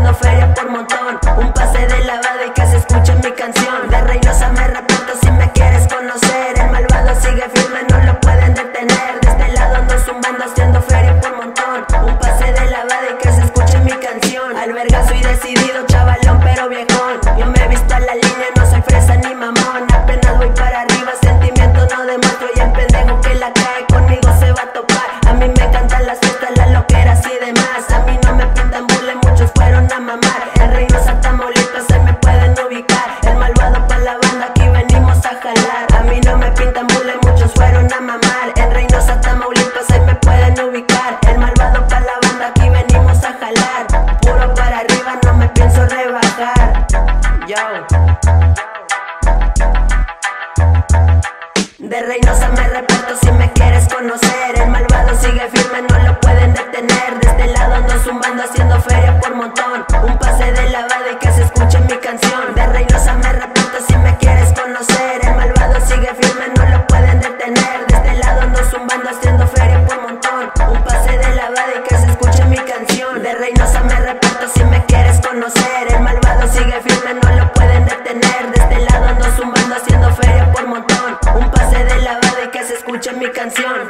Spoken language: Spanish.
haciendo feria por montón. Un pase de lavada y que se escuche mi canción. De Reynosa me reporto si me quieres conocer. El malvado sigue firme, no lo pueden detener. De este lado ando zumbando haciendo feria por montón. Un pase de lavada y que se escuche mi canción. Al verga soy decidido, chavalón pero viejón. Yo me he visto a la línea, no soy fresa ni mamón. Apenas voy para arriba, sentimiento no demuestro. Y el pendejo que la cae conmigo se va a topar. A mí me encantan las fiestas, las loqueras y demás. A mí no me pintan burla, muchos fueron a mamar. En Reynosa, Tamaulipas se me pueden ubicar. El malvado pa' la banda, aquí venimos a jalar. A mí no me pintan burla, muchos fueron a mamar. En Reynosa, Tamaulipas se me pueden ubicar. El malvado pa' la banda, aquí venimos a jalar. Puro para arriba, no me pienso rebajar. Yo. De Reynosa me reporto si me quieres conocer. El malvado sigue firme, no lo pueden detener. De este lado ando zumbando haciendo feria por montón. Un pase de lavada y que se escuche mi canción. De Reynosa me reporto si me quieres conocer. El malvado sigue firme, no lo pueden detener. De este lado ando zumbando haciendo feria por montón. Un pase de lavada y que se escuche mi canción. De Reynosa me reporto si me quieres conocer. El malvado sigue firme, no lo pueden detener. De este lado ando zumbando haciendo feria por montón. Un pase de lavada y que se escuche mi canción.